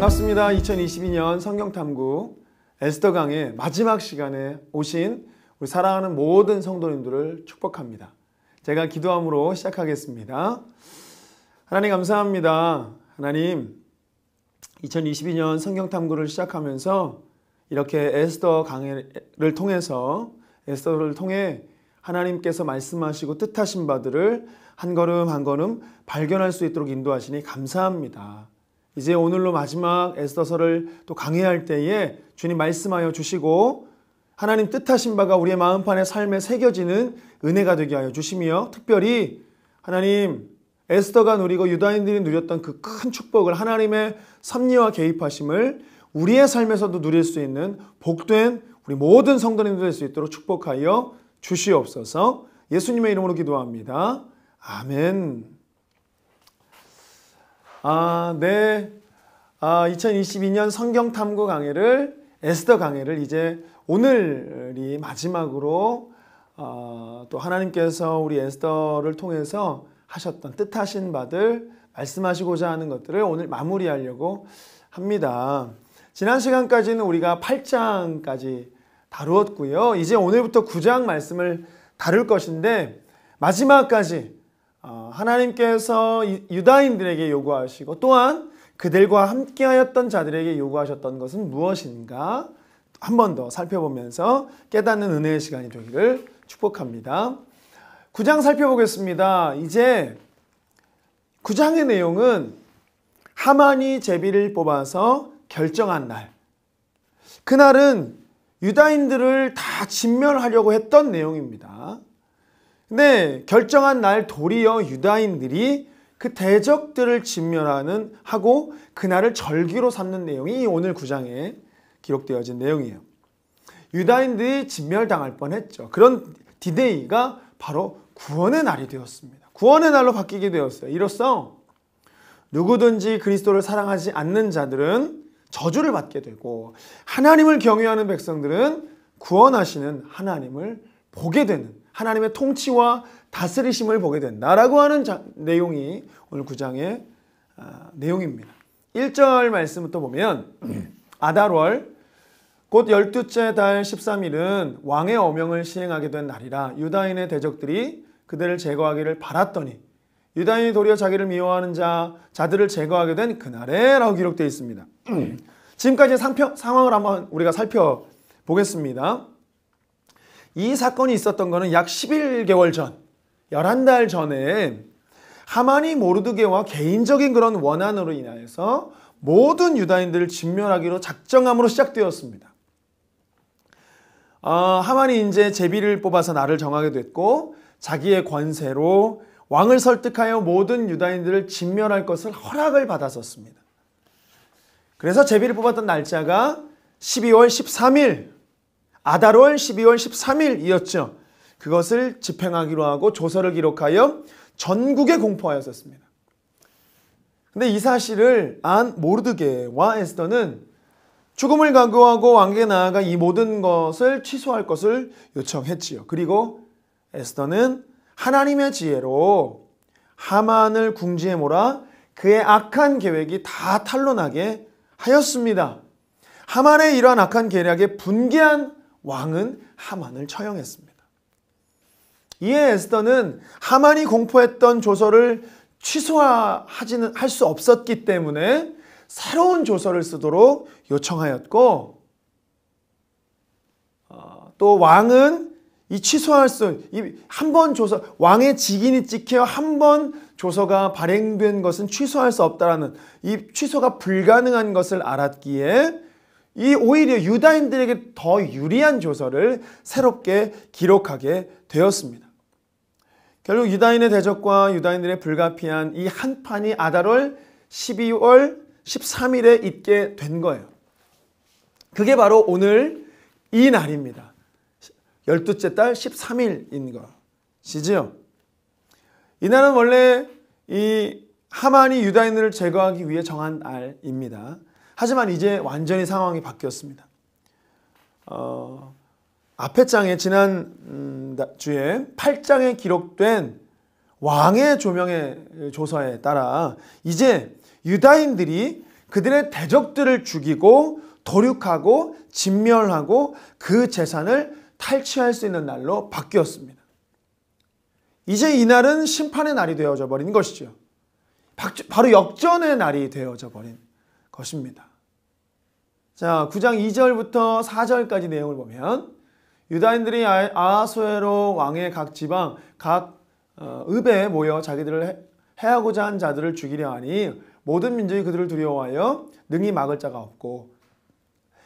반갑습니다. 2022년 성경탐구 에스더 강의 마지막 시간에 오신 우리 사랑하는 모든 성도님들을 축복합니다. 제가 기도함으로 시작하겠습니다. 하나님 감사합니다. 하나님 2022년 성경탐구를 시작하면서 이렇게 에스더 강의를 통해서 에스더를 통해 하나님께서 말씀하시고 뜻하신 바들을 한 걸음 한 걸음 발견할 수 있도록 인도하시니 감사합니다. 이제 오늘로 마지막 에스더서를 또 강의할 때에 주님 말씀하여 주시고 하나님 뜻하신 바가 우리의 마음판에 삶에 새겨지는 은혜가 되게 하여 주시며, 특별히 하나님 에스더가 누리고 유다인들이 누렸던 그 큰 축복을, 하나님의 섭리와 개입하심을 우리의 삶에서도 누릴 수 있는 복된 우리 모든 성도님들 될 수 있도록 축복하여 주시옵소서. 예수님의 이름으로 기도합니다. 아멘. 2022년 성경탐구 강의를, 에스더 강의를 이제 오늘이 마지막으로 또 하나님께서 우리 에스더를 통해서 하셨던 뜻하신 바들, 말씀하시고자 하는 것들을 오늘 마무리하려고 합니다. 지난 시간까지는 우리가 8장까지 다루었고요. 이제 오늘부터 9장 말씀을 다룰 것인데, 마지막까지 하나님께서 유다인들에게 요구하시고 또한 그들과 함께하였던 자들에게 요구하셨던 것은 무엇인가 한 번 더 살펴보면서 깨닫는 은혜의 시간이 되기를 축복합니다. 9장 살펴보겠습니다. 이제 9장의 내용은 하만이 제비를 뽑아서 결정한 날, 그날은 유다인들을 다 진멸하려고 했던 내용입니다. 근데 결정한 날 도리어 유다인들이 그 대적들을 하고 그날을 절기로 삼는 내용이 오늘 9장에 기록되어진 내용이에요. 유다인들이 진멸당할 뻔했죠. 그런 디데이가 바로 구원의 날이 되었습니다. 구원의 날로 바뀌게 되었어요. 이로써 누구든지 그리스도를 사랑하지 않는 자들은 저주를 받게 되고, 하나님을 경외하는 백성들은 구원하시는 하나님을 보게 되는, 하나님의 통치와 다스리심을 보게 된다라고 하는 내용이 오늘 9장의 내용입니다. 1절 말씀부터 보면 아달월 곧 12째 달 13일은 왕의 어명을 시행하게 된 날이라 유다인의 대적들이 그들을 제거하기를 바랐더니 유다인이 도리어 자기를 미워하는 자들을 제거하게 된 그날에 라고 기록되어 있습니다. 지금까지 상황을 한번 우리가 살펴보겠습니다. 이 사건이 있었던 것은 약 11개월 전, 11달 전에 하만이 모르드게와 개인적인 그런 원한으로 인하여서 모든 유다인들을 진멸하기로 작정함으로 시작되었습니다. 하만이 이제 제비를 뽑아서 날을 정하게 됐고, 자기의 권세로 왕을 설득하여 모든 유다인들을 진멸할 것을 허락을 받았었습니다. 그래서 제비를 뽑았던 날짜가 12월 13일, 아달월 12월 13일이었죠. 그것을 집행하기로 하고 조서를 기록하여 전국에 공포하였었습니다. 근데 이 사실을 안 모르드게와 에스더는 죽음을 각오하고 왕에게 나아가 이 모든 것을 취소할 것을 요청했지요. 그리고 에스더는 하나님의 지혜로 하만을 궁지에 몰아 그의 악한 계획이 다 탄로나게 하였습니다. 하만의 이러한 악한 계략에 분개한 왕은 하만을 처형했습니다. 이에 에스더는 하만이 공포했던 조서를 취소할 수 없었기 때문에 새로운 조서를 쓰도록 요청하였고, 또 왕은 이 취소할 한 번 조서, 왕의 직인이 찍혀 한 번 조서가 발행된 것은 취소할 수 없다라는, 이 취소가 불가능한 것을 알았기에 이 오히려 유다인들에게 더 유리한 조서를 새롭게 기록하게 되었습니다. 결국 유다인의 대적과 유다인들의 불가피한 이 한판이 아달월 12월 13일에 있게 된 거예요. 그게 바로 오늘 이 날입니다. 12째 달 13일인 것이지요. 이날은 원래 이 하만이 유다인들을 제거하기 위해 정한 날입니다. 하지만 이제 완전히 상황이 바뀌었습니다. 앞에 장에 지난 주에 8장에 기록된 왕의 조명의 조서에 따라 이제 유다인들이 그들의 대적들을 죽이고 도륙하고 진멸하고 그 재산을 탈취할 수 있는 날로 바뀌었습니다. 이제 이 날은 심판의 날이 되어져 버린 것이죠. 바로 역전의 날이 되어져 버린 것입니다. 자, 9장 2절부터 4절까지 내용을 보면 유다인들이 아하수에로 왕의 각 지방, 각 읍에 모여 자기들을 해하고자 한 자들을 죽이려 하니 모든 민족이 그들을 두려워하여 능히 막을 자가 없고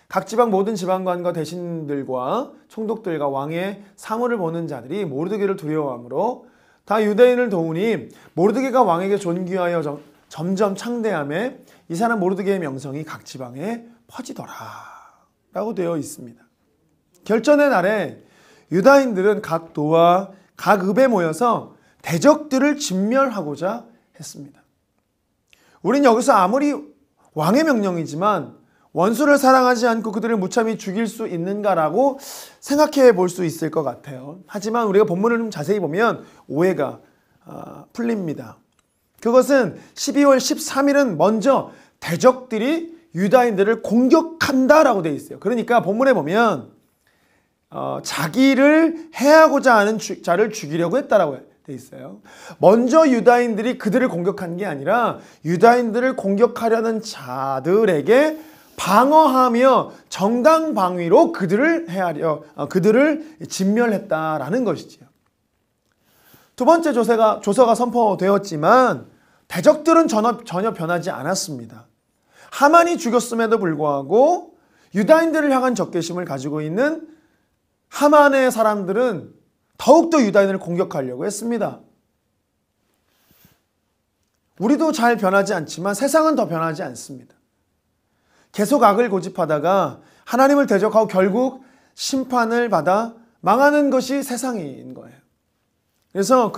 각 지방 모든 지방관과 대신들과 총독들과 왕의 사물을 보는 자들이 모르드게를 두려워하므로 다 유대인을 도우니 모르드게가 왕에게 존귀하여 점점 창대하며 이 사람 모르드게의 명성이 각 지방에 퍼지더라 라고 되어 있습니다. 결전의 날에 유다인들은 각 도와 각 읍에 모여서 대적들을 진멸하고자 했습니다. 우린 여기서 아무리 왕의 명령이지만 원수를 사랑하지 않고 그들을 무참히 죽일 수 있는가라고 생각해 볼 수 있을 것 같아요. 하지만 우리가 본문을 좀 자세히 보면 오해가 풀립니다. 그것은 12월 13일은 먼저 대적들이 유다인들을 공격한다라고 되어 있어요. 그러니까 본문에 보면 자기를 해하고자 하는 자를 죽이려고 했다라고 되어 있어요. 먼저 유다인들이 그들을 공격한 게 아니라 유다인들을 공격하려는 자들에게 방어하며 정당방위로 그들을 진멸했다라는 것이지요. 두 번째 조서가 선포되었지만 대적들은 전혀 변하지 않았습니다. 하만이 죽였음에도 불구하고 유다인들을 향한 적개심을 가지고 있는 하만의 사람들은 더욱더 유다인을 공격하려고 했습니다. 우리도 잘 변하지 않지만 세상은 더 변하지 않습니다. 계속 악을 고집하다가 하나님을 대적하고 결국 심판을 받아 망하는 것이 세상인 거예요. 그래서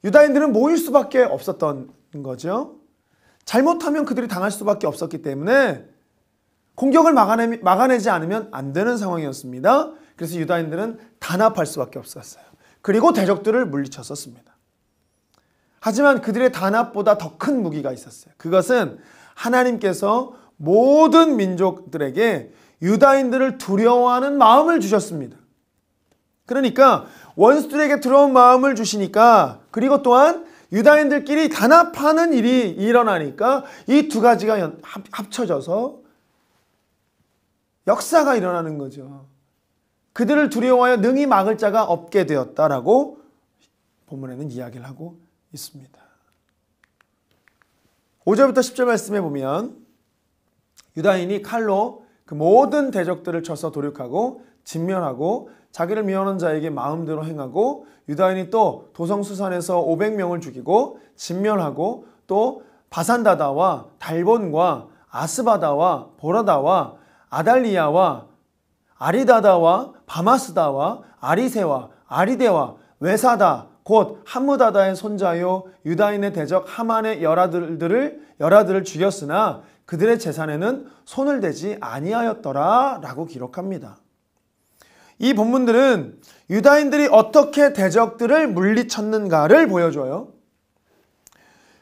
유다인들은 모일 수밖에 없었던 거죠. 잘못하면 그들이 당할 수밖에 없었기 때문에 공격을 막아내지 않으면 안 되는 상황이었습니다. 그래서 유다인들은 단합할 수밖에 없었어요. 그리고 대적들을 물리쳤었습니다. 하지만 그들의 단합보다 더 큰 무기가 있었어요. 그것은 하나님께서 모든 민족들에게 유다인들을 두려워하는 마음을 주셨습니다. 그러니까 원수들에게 두려운 마음을 주시니까, 그리고 또한 유다인들끼리 단합하는 일이 일어나니까 이 두 가지가 합쳐져서 역사가 일어나는 거죠. 그들을 두려워하여 능히 막을 자가 없게 되었다라고 본문에는 이야기를 하고 있습니다. 5절부터 10절 말씀에 보면 유다인이 칼로 그 모든 대적들을 쳐서 도륙하고 진멸하고 자기를 미워하는 자에게 마음대로 행하고, 유다인이 또 도성수산에서 500명을 죽이고 진멸하고, 또 바산다다와 달본과 아스바다와 보라다와 아달리아와 아리다다와 바마스다와 아리세와 아리데와 외사다 곧 함무다다의 손자요 유다인의 대적 하만의 열아들을 죽였으나 그들의 재산에는 손을 대지 아니하였더라 라고 기록합니다. 이 본문들은 유다인들이 어떻게 대적들을 물리쳤는가를 보여줘요.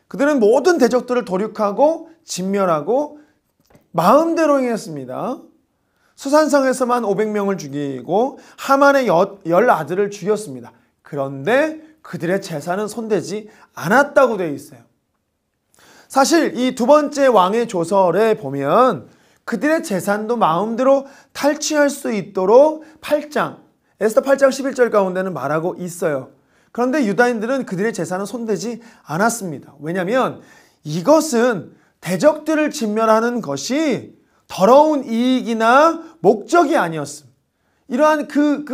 그들은 모든 대적들을 도륙하고 진멸하고 마음대로 행했습니다. 수산성에서만 500명을 죽이고 하만의 10아들을 죽였습니다. 그런데 그들의 재산은 손대지 않았다고 되어 있어요. 사실 이 두 번째 왕의 조설에 보면 그들의 재산도 마음대로 탈취할 수 있도록 에스더 8장 11절 가운데는 말하고 있어요. 그런데 유다인들은 그들의 재산은 손대지 않았습니다. 왜냐하면 이것은 대적들을 진멸하는 것이 더러운 이익이나 목적이 아니었음. 이러한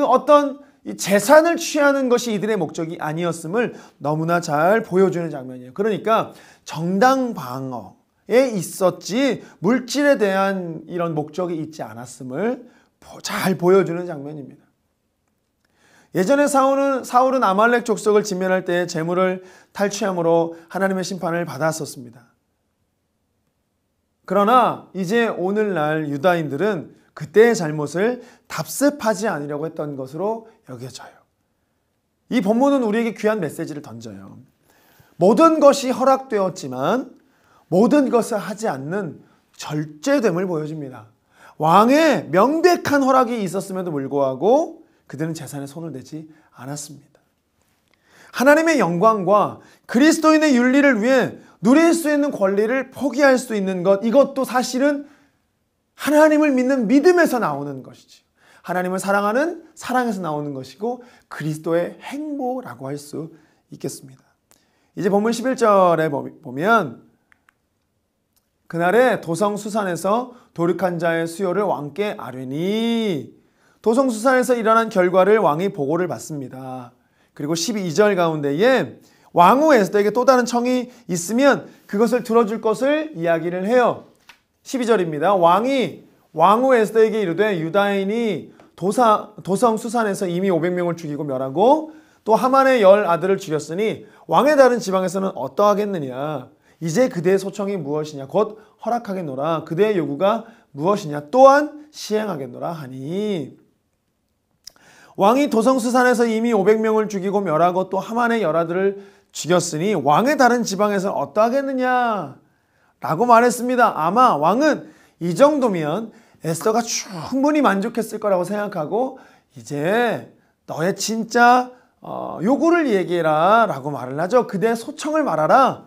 어떤 재산을 취하는 것이 이들의 목적이 아니었음을 너무나 잘 보여주는 장면이에요. 그러니까 정당 방어에 있었지 물질에 대한 이런 목적이 있지 않았음을 잘 보여주는 장면입니다. 예전에 사울은 아말렉 족속을 진멸할 때 재물을 탈취함으로 하나님의 심판을 받았었습니다. 그러나 이제 오늘날 유다인들은 그때의 잘못을 답습하지 않으려고 했던 것으로 여겨져요. 이 본문은 우리에게 귀한 메시지를 던져요. 모든 것이 허락되었지만 모든 것을 하지 않는 절제됨을 보여줍니다. 왕의 명백한 허락이 있었음에도 불구하고 그들은 재산에 손을 대지 않았습니다. 하나님의 영광과 그리스도인의 윤리를 위해 누릴 수 있는 권리를 포기할 수 있는 것, 이것도 사실은 하나님을 믿는 믿음에서 나오는 것이지. 하나님을 사랑하는 사랑에서 나오는 것이고 그리스도의 행보라고 할 수 있겠습니다. 이제 본문 11절에 보면 그날에 도성수산에서 도륙한 자의 수요를 왕께 아뢰니, 도성수산에서 일어난 결과를 왕이 보고를 받습니다. 그리고 12절 가운데에 왕후 에스더에게 또 다른 청이 있으면 그것을 들어줄 것을 이야기를 해요. 12절입니다. 왕이 왕후 에스더에게 이르되 유다인이 도성 수산에서 이미 500명을 죽이고 멸하고 또 하만의 10 아들을 죽였으니 왕의 다른 지방에서는 어떠하겠느냐. 이제 그대의 소청이 무엇이냐. 곧 허락하겠노라. 그대의 요구가 무엇이냐. 또한 시행하겠노라 하니, 왕이 도성수산에서 이미 500명을 죽이고 멸하고 또 하만의 10 아들을 죽였으니 왕의 다른 지방에서는 어떠하겠느냐 라고 말했습니다. 아마 왕은 이 정도면 에스더가 충분히 만족했을 거라고 생각하고 이제 너의 진짜 요구를 얘기해라 라고 말을 하죠. 그대의 소청을 말하라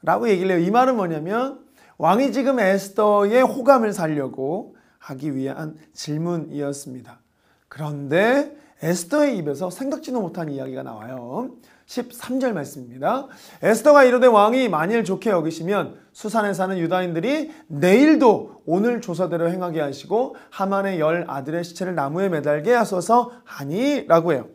라고 얘기를 해요. 이 말은 뭐냐면 왕이 지금 에스더의 호감을 사려고 하기 위한 질문이었습니다. 그런데 에스더의 입에서 생각지도 못한 이야기가 나와요. 13절 말씀입니다. 에스더가 이르되 왕이 만일 좋게 여기시면 수산에 사는 유다인들이 내일도 오늘 조서대로 행하게 하시고 하만의 10 아들의 시체를 나무에 매달게 하소서 하니 라고 해요.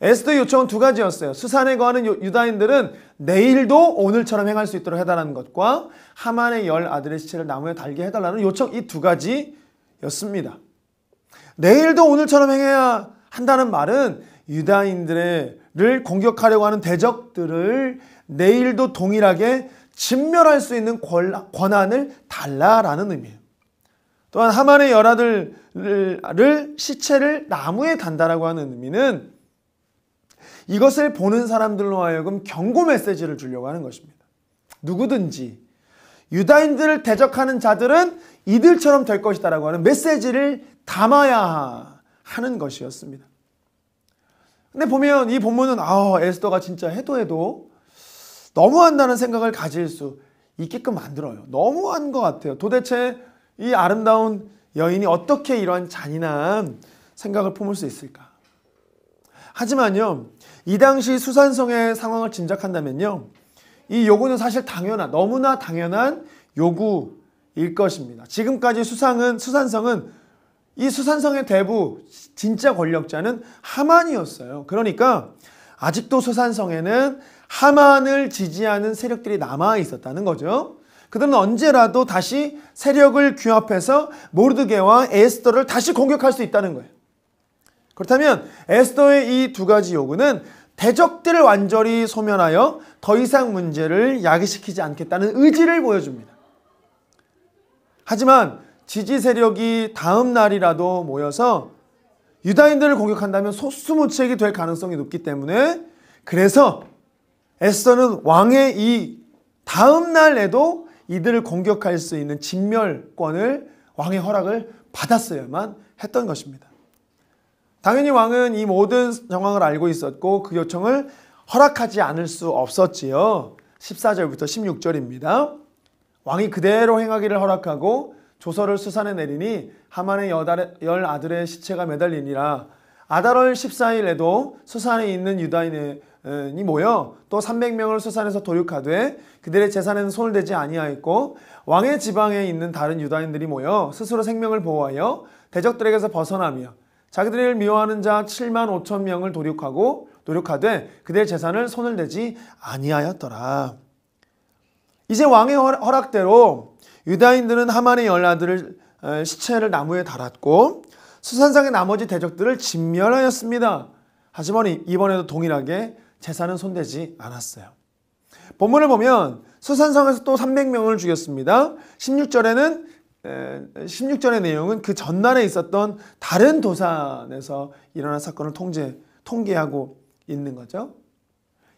에스더의 요청은 두 가지였어요. 수산에 거하는 유다인들은 내일도 오늘처럼 행할 수 있도록 해달라는 것과 하만의 10 아들의 시체를 나무에 달게 해달라는 요청, 이 두 가지였습니다. 내일도 오늘처럼 행해야 한다는 말은 유다인들을 공격하려고 하는 대적들을 내일도 동일하게 진멸할 수 있는 권한을 달라라는 의미예요. 또한 하만의 10 아들을 시체를 나무에 단다라고 하는 의미는 이것을 보는 사람들로 하여금 경고 메시지를 주려고 하는 것입니다. 누구든지 유다인들을 대적하는 자들은 이들처럼 될 것이다 라고 하는 메시지를 담아야 하는 것이었습니다. 근데 보면 이 본문은 에스더가 진짜 해도 너무한다는 생각을 가질 수 있게끔 만들어요. 너무한 것 같아요. 도대체 이 아름다운 여인이 어떻게 이러한 잔인한 생각을 품을 수 있을까? 하지만요, 이 당시 수산성의 상황을 짐작한다면요, 이 요구는 사실 너무나 당연한 요구일 것입니다. 지금까지 수산성은 이 수산성의 대부 진짜 권력자는 하만이었어요. 그러니까 아직도 수산성에는 하만을 지지하는 세력들이 남아 있었다는 거죠. 그들은 언제라도 다시 세력을 규합해서 모르드게와 에스더를 다시 공격할 수 있다는 거예요. 그렇다면 에스더의 이 두 가지 요구는 대적들을 완전히 소멸하여 더 이상 문제를 야기시키지 않겠다는 의지를 보여줍니다. 하지만 지지 세력이 다음 날이라도 모여서 유다인들을 공격한다면 속수무책이 될 가능성이 높기 때문에, 그래서 에스더는 왕의 이 다음 날에도 이들을 공격할 수 있는 진멸권을, 왕의 허락을 받았어야만 했던 것입니다. 당연히 왕은 이 모든 정황을 알고 있었고 그 요청을 허락하지 않을 수 없었지요. 14절부터 16절입니다. 왕이 그대로 행하기를 허락하고 조서를 수산에 내리니 하만의 10 아들의 시체가 매달리니라. 아달월 14일에도 수산에 있는 유다인이 모여 또 300명을 수산에서 도륙하되 그들의 재산에는 손을 대지 아니하였고, 왕의 지방에 있는 다른 유다인들이 모여 스스로 생명을 보호하여 대적들에게서 벗어나며 자기들을 미워하는 자 7만 5천 명을 도륙하되 그들의 재산을 손을 대지 아니하였더라. 이제 왕의 허락대로 유다인들은 하만의 10 아들을 시체를 나무에 달았고 수산상의 나머지 대적들을 진멸하였습니다. 하지만 이번에도 동일하게 재산은 손대지 않았어요. 본문을 보면 수산성에서 또 300명을 죽였습니다. 16절의 내용은 그 전날에 있었던 다른 도산에서 일어난 사건을 통계하고 있는 거죠.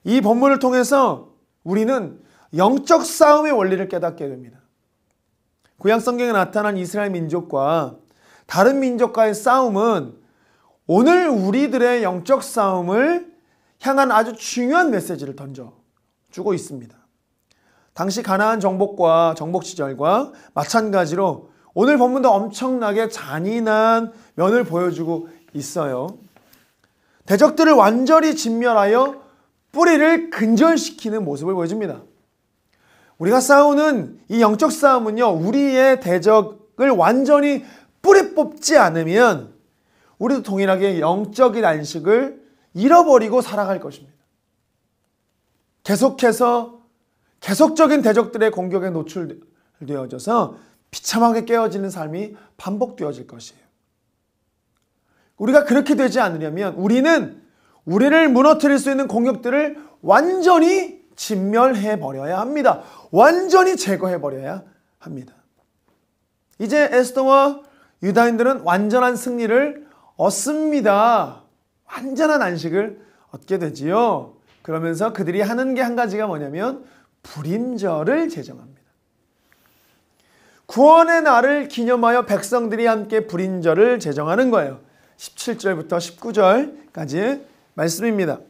이 본문을 통해서 우리는 영적 싸움의 원리를 깨닫게 됩니다. 구약 성경에 나타난 이스라엘 민족과 다른 민족과의 싸움은 오늘 우리들의 영적 싸움을 향한 아주 중요한 메시지를 던져주고 있습니다. 당시 가나안 정복과 정복 시절과 마찬가지로 오늘 본문도 엄청나게 잔인한 면을 보여주고 있어요. 대적들을 완전히 진멸하여 뿌리를 근절시키는 모습을 보여줍니다. 우리가 싸우는 이 영적 싸움은요, 우리의 대적을 완전히 뿌리 뽑지 않으면 우리도 동일하게 영적인 안식을 잃어버리고 살아갈 것입니다. 계속적인 대적들의 공격에 노출되어져서 비참하게 깨어지는 삶이 반복되어질 것이에요. 우리가 그렇게 되지 않으려면 우리는 우리를 무너뜨릴 수 있는 공격들을 완전히 진멸해 버려야 합니다. 완전히 제거해 버려야 합니다. 이제 에스더와 유다인들은 완전한 승리를 얻습니다. 완전한 안식을 얻게 되지요. 그러면서 그들이 하는 게 한 가지가 뭐냐면 불임절을 제정합니다. 구원의 날을 기념하여 백성들이 함께 불임절을 제정하는 거예요. 17절부터 19절까지의 말씀입니다.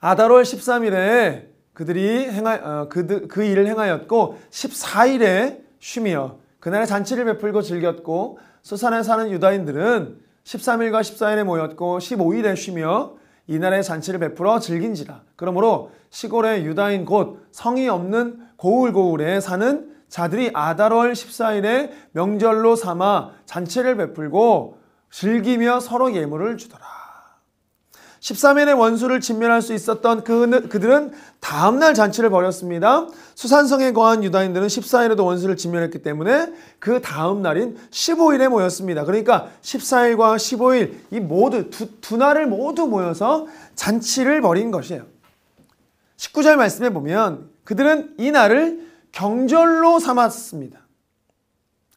아달월 13일에 그들이 그 일을 행하였고 14일에 쉬며 그날에 잔치를 베풀고 즐겼고 수산에 사는 유다인들은 13일과 14일에 모였고 15일에 쉬며 이날에 잔치를 베풀어 즐긴지라. 그러므로 시골의 유다인 곧 성이 없는 고을고을에 사는 자들이 아달월 14일에 명절로 삼아 잔치를 베풀고 즐기며 서로 예물을 주더라. 13일에 원수를 진멸할 수 있었던 그들은 다음날 잔치를 벌였습니다. 수산성에 거한 유다인들은 14일에도 원수를 진멸했기 때문에 그 다음 날인 15일에 모였습니다. 그러니까 14일과 15일 이 모두 두 날을 모두 모여서 잔치를 벌인 것이에요. 19절 말씀에 보면 그들은 이 날을 경절로 삼았습니다.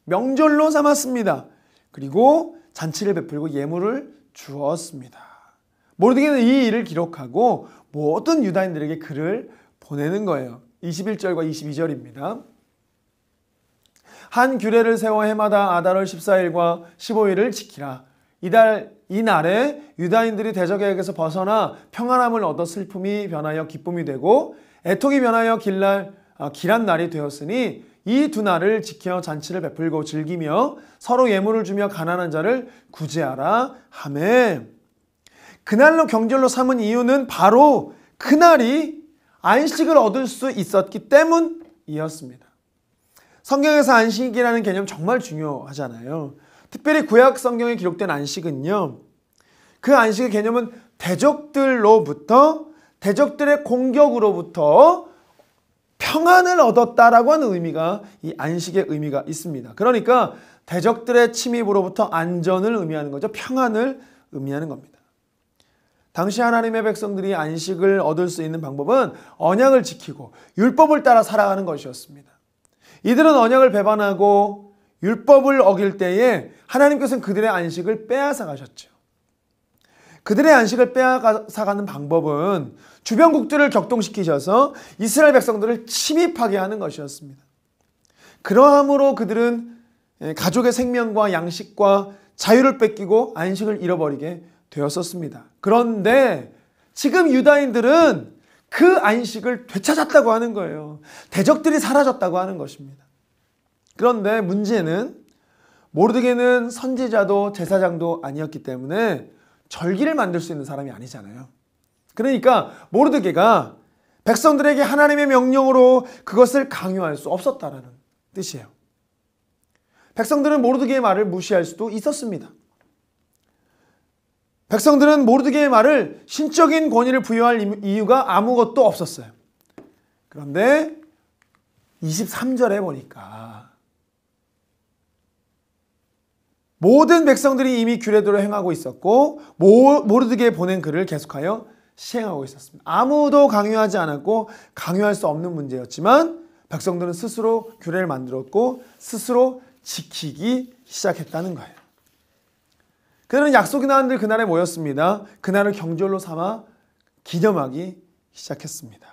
명절로 삼았습니다. 그리고 잔치를 베풀고 예물을 주었습니다. 모르드게는 이 일을 기록하고 모든 유다인들에게 글을 보내는 거예요. 21절과 22절입니다. 한 규례를 세워 해마다 아달월 14일과 15일을 지키라. 이날에 유다인들이 대적에게서 벗어나 평안함을 얻어 슬픔이 변하여 기쁨이 되고 애통이 변하여 길한 날이 되었으니 이 두 날을 지켜 잔치를 베풀고 즐기며 서로 예물을 주며 가난한 자를 구제하라 하매. 그날로 경절로 삼은 이유는 바로 그날이 안식을 얻을 수 있었기 때문이었습니다. 성경에서 안식이라는 개념 정말 중요하잖아요. 특별히 구약 성경에 기록된 안식은요, 그 안식의 개념은 대적들의 공격으로부터 평안을 얻었다라고 하는 의미가 이 안식의 의미가 있습니다. 그러니까 대적들의 침입으로부터 안전을 의미하는 거죠. 평안을 의미하는 겁니다. 당시 하나님의 백성들이 안식을 얻을 수 있는 방법은 언약을 지키고 율법을 따라 살아가는 것이었습니다. 이들은 언약을 배반하고 율법을 어길 때에 하나님께서는 그들의 안식을 빼앗아 가셨죠. 그들의 안식을 빼앗아가는 방법은 주변국들을 격동시키셔서 이스라엘 백성들을 침입하게 하는 것이었습니다. 그러함으로 그들은 가족의 생명과 양식과 자유를 뺏기고 안식을 잃어버리게 되었었습니다. 그런데 지금 유다인들은 그 안식을 되찾았다고 하는 거예요. 대적들이 사라졌다고 하는 것입니다. 그런데 문제는 모르드게는 선지자도 제사장도 아니었기 때문에 절기를 만들 수 있는 사람이 아니잖아요. 그러니까 모르드게가 백성들에게 하나님의 명령으로 그것을 강요할 수 없었다는 뜻이에요. 백성들은 모르드게의 말을 무시할 수도 있었습니다. 백성들은 모르드게의 말을 신적인 권위를 부여할 이유가 아무것도 없었어요. 그런데 23절에 보니까 모든 백성들이 이미 규례대로 행하고 있었고 모르드게에 보낸 글을 계속하여 시행하고 있었습니다. 아무도 강요하지 않았고 강요할 수 없는 문제였지만 백성들은 스스로 규례를 만들었고 스스로 지키기 시작했다는 거예요. 그들은 약속이 나온 그날에 모였습니다. 그날을 경절로 삼아 기념하기 시작했습니다.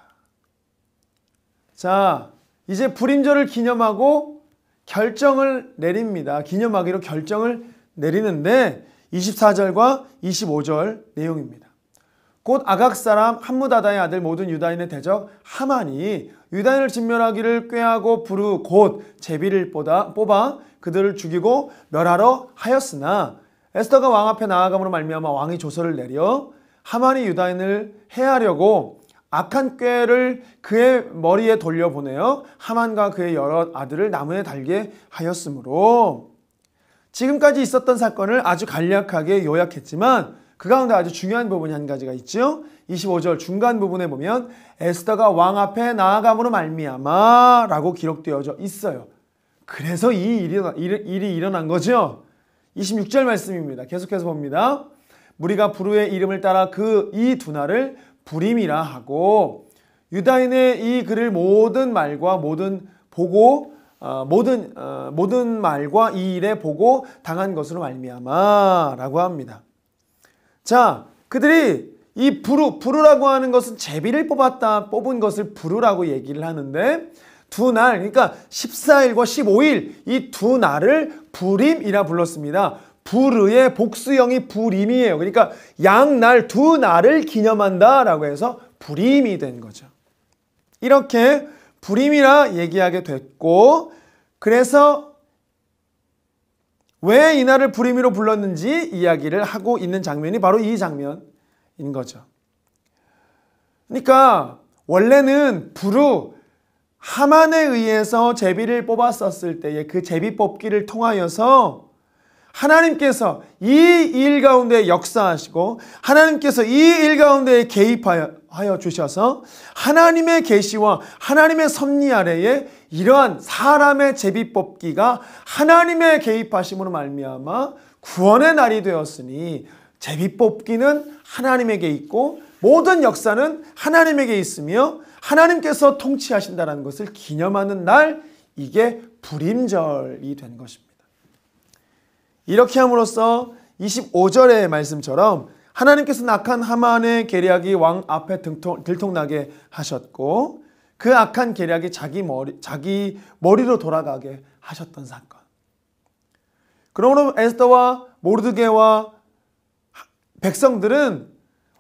자, 이제 불임절을 기념하고 결정을 내립니다. 기념하기로 결정을 내리는데 24절과 25절 내용입니다. 곧 아각 사람 함무다다의 아들 모든 유다인의 대적 하만이 유다인을 진멸하기를 꾀하고 부르 곧 제비를 뽑아 그들을 죽이고 멸하러 하였으나 에스더가 왕 앞에 나아감으로 말미암아 왕이 조서를 내려 하만이 유다인을 해하려고 악한 꾀를 그의 머리에 돌려보내어 하만과 그의 여러 아들을 나무에 달게 하였으므로 지금까지 있었던 사건을 아주 간략하게 요약했지만 그 가운데 아주 중요한 부분이 한 가지가 있죠. 25절 중간 부분에 보면 에스더가 왕 앞에 나아감으로 말미암아 라고 기록되어져 있어요. 그래서 이 일이 일어난 거죠. 26절 말씀입니다. 계속해서 봅니다. 무리가 부르의 이름을 따라 이 두 날을 불임이라 하고 유다인의 이 글을 모든 말과 모든 말과 이 일에 보고 당한 것으로 말미암아 라고 합니다. 자, 그들이 이 부르라고 하는 것은 제비를 뽑은 것을 부르라고 얘기를 하는데 두 날, 그러니까 14일과 15일 이 두 날을 불임이라 불렀습니다. 부르의 복수형이 불임이에요. 그러니까 양날 두 날을 기념한다라고 해서 불임이 된 거죠. 이렇게 불임이라 얘기하게 됐고, 그래서 왜 이 날을 불임으로 불렀는지 이야기를 하고 있는 장면이 바로 이 장면인 거죠. 그러니까 원래는 하만에 의해서 제비를 뽑았었을 때에 그 제비 뽑기를 통하여서 하나님께서 이 일 가운데 역사하시고 하나님께서 이 일 가운데 개입하여 주셔서 하나님의 계시와 하나님의 섭리 아래에 이러한 사람의 제비 뽑기가 하나님의 개입하심으로 말미암아 구원의 날이 되었으니 제비 뽑기는 하나님에게 있고 모든 역사는 하나님에게 있으며 하나님께서 통치하신다는 것을 기념하는 날, 이게 불임절이 된 것입니다. 이렇게 함으로써 25절의 말씀처럼 하나님께서 악한 하만의 계략이 왕 앞에 들통나게 하셨고 그 악한 계략이 자기 머리로 돌아가게 하셨던 사건. 그러므로 에스더와 모르드게와 백성들은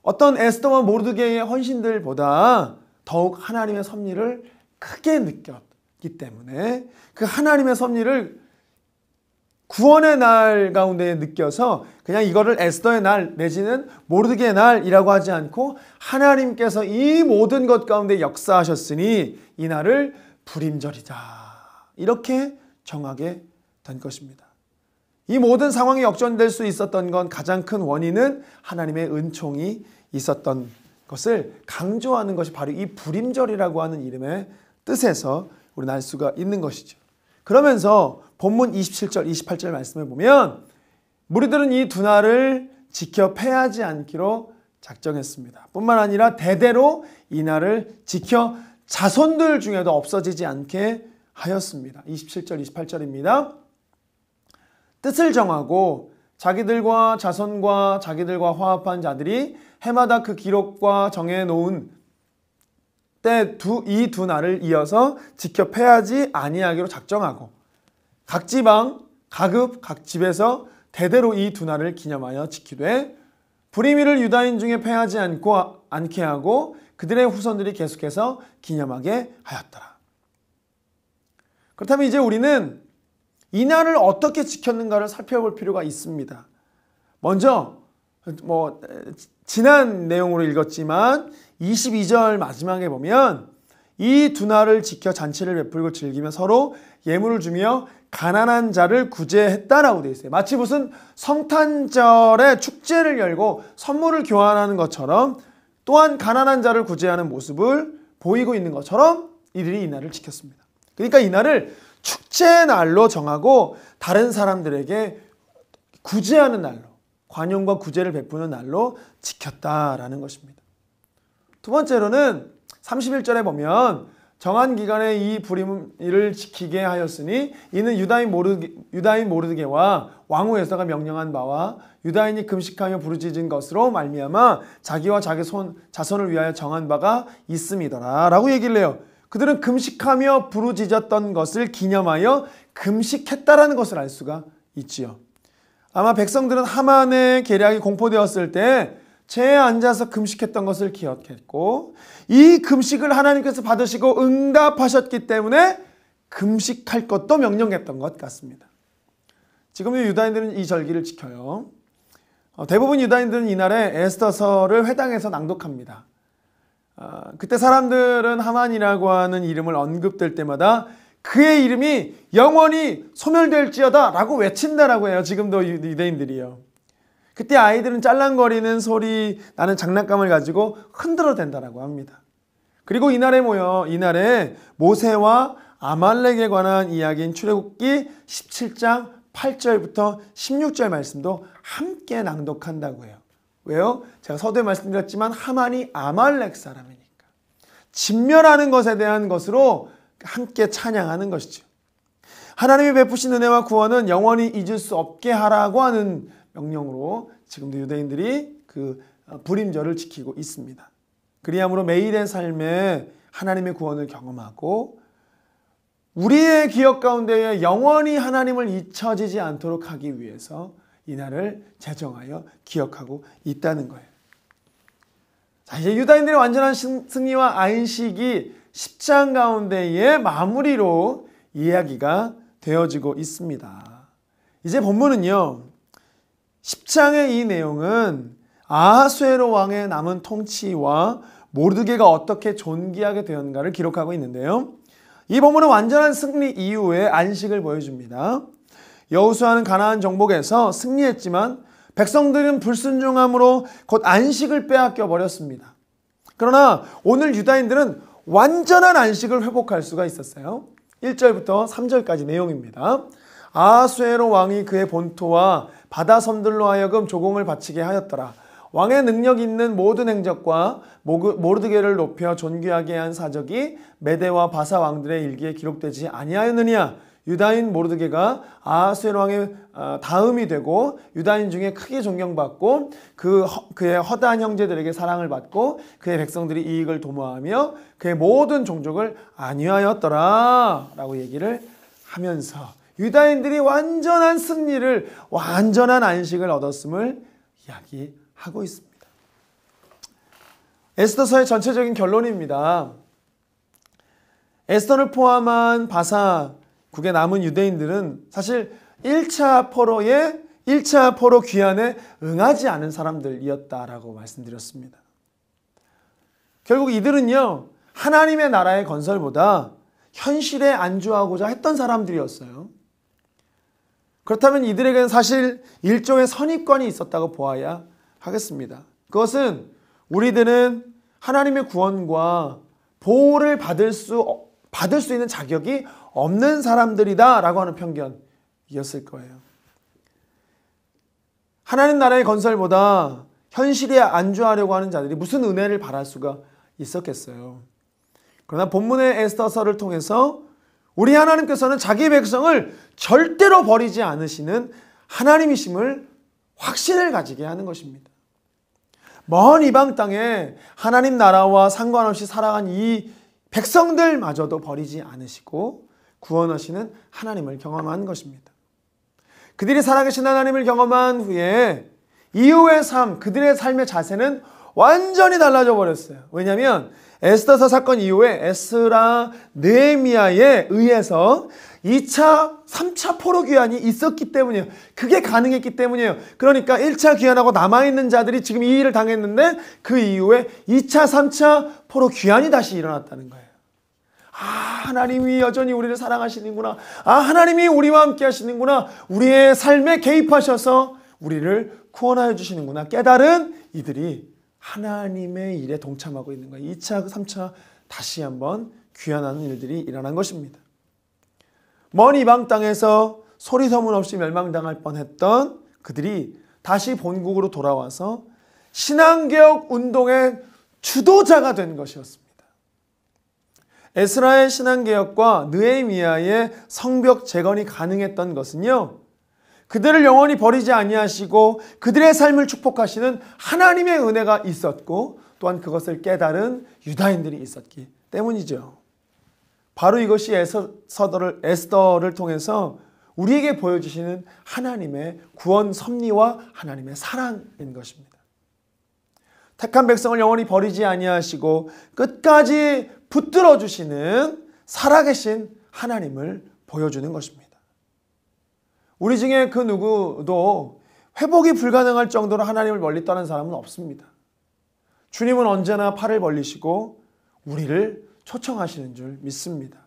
어떤 에스더와 모르드게의 헌신들보다 더욱 하나님의 섭리를 크게 느꼈기 때문에 그 하나님의 섭리를 구원의 날 가운데 느껴서 그냥 이거를 에스더의 날 내지는 모르드게의 날이라고 하지 않고 하나님께서 이 모든 것 가운데 역사하셨으니 이 날을 불임절이다 이렇게 정하게 된 것입니다. 이 모든 상황이 역전될 수 있었던 건 가장 큰 원인은 하나님의 은총이 있었던 것을 강조하는 것이 바로 이 불임절이라고 하는 이름의 뜻에서 우리는 알 수가 있는 것이죠. 그러면서 본문 27절, 28절 말씀을 보면 무리들은 이 두 날을 지켜 패하지 않기로 작정했습니다. 뿐만 아니라 대대로 이 날을 지켜 자손들 중에도 없어지지 않게 하였습니다. 27절, 28절입니다. 뜻을 정하고 자기들과 자손과 자기들과 화합한 자들이 해마다 그 기록과 정해놓은 때 이 두 날을 이어서 지켜 패하지 아니하기로 작정하고 각 지방, 각읍, 각 집에서 대대로 이 두 날을 기념하여 지키되 불임일을 유다인 중에 패하지 않게 하고 그들의 후손들이 계속해서 기념하게 하였더라. 그렇다면 이제 우리는 이 날을 어떻게 지켰는가를 살펴볼 필요가 있습니다. 먼저 지난 내용으로 읽었지만 22절 마지막에 보면 이 두 날을 지켜 잔치를 베풀고 즐기며 서로 예물을 주며 가난한 자를 구제했다라고 되어 있어요. 마치 무슨 성탄절에 축제를 열고 선물을 교환하는 것처럼 또한 가난한 자를 구제하는 모습을 보이고 있는 것처럼 이들이 이 날을 지켰습니다. 그러니까 이 날을 축제의 날로 정하고 다른 사람들에게 구제하는 날로, 관용과 구제를 베푸는 날로 지켰다라는 것입니다. 두 번째로는 31절에 보면 정한 기간에 이 불임일을 지키게 하였으니 이는 유다인 모르드게와 왕후 에스더가 명령한 바와 유다인이 금식하며 부르짖은 것으로 말미암아 자기와 자기 자손을 위하여 정한 바가 있음이더라 라고 얘기를 해요. 그들은 금식하며 부르짖었던 것을 기념하여 금식했다라는 것을 알 수가 있지요. 아마 백성들은 하만의 계략이 공포되었을 때 제에 앉아서 금식했던 것을 기억했고, 이 금식을 하나님께서 받으시고 응답하셨기 때문에 금식할 것도 명령했던 것 같습니다. 지금도 유다인들은 이 절기를 지켜요. 대부분 유다인들은 이날에 에스더서를 회당에서 낭독합니다. 그때 사람들은 하만이라고 하는 이름을 언급될 때마다 그의 이름이 영원히 소멸될지어다 라고 외친다라고 해요. 지금도 유대인들이요. 그때 아이들은 짤랑거리는 소리 나는 장난감을 가지고 흔들어댄다라고 합니다. 그리고 이날에 모세와 아말렉에 관한 이야기인 출애굽기 17장 8절부터 16절 말씀도 함께 낭독한다고 해요. 왜요? 제가 서두에 말씀드렸지만 하만이 아말렉 사람이니까 진멸하는 것에 대한 것으로 함께 찬양하는 것이죠. 하나님이 베푸신 은혜와 구원은 영원히 잊을 수 없게 하라고 하는 명령으로 지금도 유대인들이 그 불임절을 지키고 있습니다. 그리함으로 매일의 삶에 하나님의 구원을 경험하고 우리의 기억 가운데에 영원히 하나님을 잊혀지지 않도록 하기 위해서 이날을 제정하여 기억하고 있다는 거예요. 자, 이제 유다인들의 완전한 승리와 안식이 10장 가운데의 마무리로 이야기가 되어지고 있습니다. 이제 본문은요, 10장의 이 내용은 아하수에로 왕의 남은 통치와 모르드게가 어떻게 존귀하게 되었는가를 기록하고 있는데요. 이 본문은 완전한 승리 이후에 안식을 보여줍니다. 여호수아는 가나안 정복에서 승리했지만 백성들은 불순종함으로 곧 안식을 빼앗겨 버렸습니다. 그러나 오늘 유다인들은 완전한 안식을 회복할 수가 있었어요. 1절부터 3절까지 내용입니다. 아하수에로 왕이 그의 본토와 바다 섬들로 하여금 조공을 바치게 하였더라. 왕의 능력 있는 모든 행적과 모르드게를 높여 존귀하게 한 사적이 메대와 바사 왕들의 일기에 기록되지 아니하였느냐. 유다인 모르드게가 아하수에로 왕의 다음이 되고 유다인 중에 크게 존경받고 그의 허다한 형제들에게 사랑을 받고 그의 백성들이 이익을 도모하며 그의 모든 종족을 안위하였더라 라고 얘기를 하면서 유다인들이 완전한 승리를, 완전한 안식을 얻었음을 이야기하고 있습니다. 에스더서의 전체적인 결론입니다. 에스더를 포함한 바사국에 남은 유대인들은 사실 1차 포로 귀환에 응하지 않은 사람들이었다라고 말씀드렸습니다. 결국 이들은요, 하나님의 나라의 건설보다 현실에 안주하고자 했던 사람들이었어요. 그렇다면 이들에게는 사실 일종의 선입관이 있었다고 보아야 하겠습니다. 그것은 우리들은 하나님의 구원과 보호를 받을 수 있는 자격이 없는 사람들이다 라고 하는 편견이었을 거예요. 하나님 나라의 건설보다 현실에 안주하려고 하는 자들이 무슨 은혜를 바랄 수가 있었겠어요. 그러나 본문의 에스더서를 통해서 우리 하나님께서는 자기 백성을 절대로 버리지 않으시는 하나님이심을 확신을 가지게 하는 것입니다. 먼 이방 땅에 하나님 나라와 상관없이 살아간 이 백성들마저도 버리지 않으시고 구원하시는 하나님을 경험한 것입니다. 그들이 살아계신 하나님을 경험한 후에 이후의 삶, 그들의 삶의 자세는 완전히 달라져 버렸어요. 왜냐하면 에스더서 사건 이후에 에스라, 느헤미야에 의해서 2차, 3차 포로 귀환이 있었기 때문이에요. 그게 가능했기 때문이에요. 그러니까 1차 귀환하고 남아있는 자들이 지금 이 일을 당했는데 그 이후에 2차, 3차 포로 귀환이 다시 일어났다는 거예요. 아, 하나님이 여전히 우리를 사랑하시는구나. 아, 하나님이 우리와 함께 하시는구나. 우리의 삶에 개입하셔서 우리를 구원하여 주시는구나. 깨달은 이들이 하나님의 일에 동참하고 있는 거예요. 2차, 3차 다시 한번 귀환하는 일들이 일어난 것입니다. 먼 이방 땅에서 소리 소문 없이 멸망당할 뻔했던 그들이 다시 본국으로 돌아와서 신앙개혁 운동의 주도자가 된 것이었습니다. 에스라의 신앙개혁과 느헤미야의 성벽 재건이 가능했던 것은요, 그들을 영원히 버리지 아니하시고 그들의 삶을 축복하시는 하나님의 은혜가 있었고 또한 그것을 깨달은 유다인들이 있었기 때문이죠. 바로 이것이 에스더를 통해서 우리에게 보여주시는 하나님의 구원 섭리와 하나님의 사랑인 것입니다. 택한 백성을 영원히 버리지 아니하시고 끝까지 붙들어 주시는 살아계신 하나님을 보여주는 것입니다. 우리 중에 그 누구도 회복이 불가능할 정도로 하나님을 멀리 떠난 사람은 없습니다. 주님은 언제나 팔을 벌리시고 우리를 초청하시는 줄 믿습니다.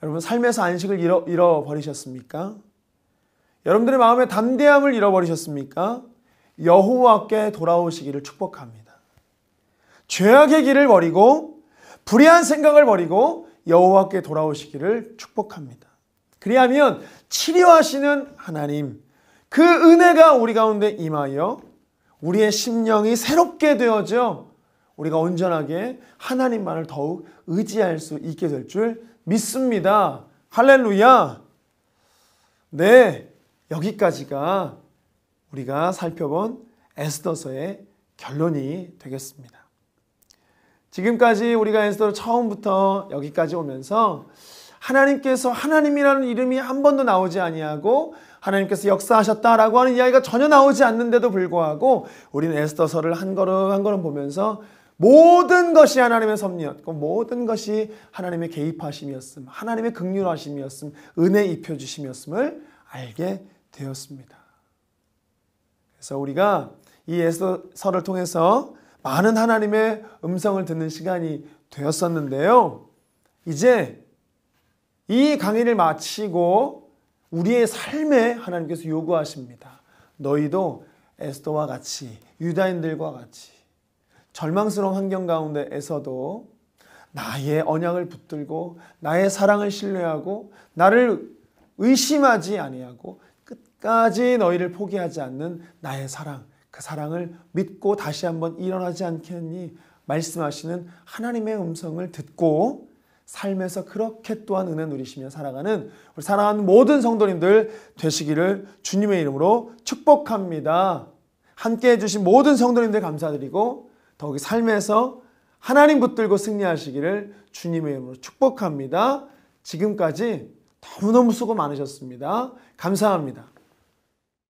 여러분, 삶에서 안식을 잃어버리셨습니까? 여러분들의 마음의 담대함을 잃어버리셨습니까? 여호와께 돌아오시기를 축복합니다. 죄악의 길을 버리고 불의한 생각을 버리고 여호와께 돌아오시기를 축복합니다. 그리하면 치료하시는 하나님, 그 은혜가 우리 가운데 임하여 우리의 심령이 새롭게 되어져 우리가 온전하게 하나님만을 더욱 의지할 수 있게 될 줄 믿습니다. 할렐루야. 네, 여기까지가 우리가 살펴본 에스더서의 결론이 되겠습니다. 지금까지 우리가 에스더를 처음부터 여기까지 오면서 하나님께서 하나님이라는 이름이 한 번도 나오지 아니하고 하나님께서 역사하셨다라고 하는 이야기가 전혀 나오지 않는데도 불구하고 우리는 에스더서를 한 걸음 한 걸음 보면서 모든 것이 하나님의 섭리였고 모든 것이 하나님의 개입하심이었음, 하나님의 긍휼하심이었음, 은혜 입혀주심이었음을 알게 되었습니다. 그래서 우리가 이 에스더서를 통해서 많은 하나님의 음성을 듣는 시간이 되었었는데요. 이제 이 강의를 마치고 우리의 삶에 하나님께서 요구하십니다. 너희도 에스더와 같이, 유다인들과 같이 절망스러운 환경 가운데에서도 나의 언약을 붙들고 나의 사랑을 신뢰하고 나를 의심하지 아니하고 끝까지 너희를 포기하지 않는 나의 사랑, 그 사랑을 믿고 다시 한번 일어나지 않겠니? 말씀하시는 하나님의 음성을 듣고 삶에서 그렇게 또한 은혜 누리시며 살아가는 우리 사랑하는 모든 성도님들 되시기를 주님의 이름으로 축복합니다. 함께 해주신 모든 성도님들 감사드리고 더욱이 삶에서 하나님 붙들고 승리하시기를 주님의 이름으로 축복합니다. 지금까지 너무너무 수고 많으셨습니다. 감사합니다.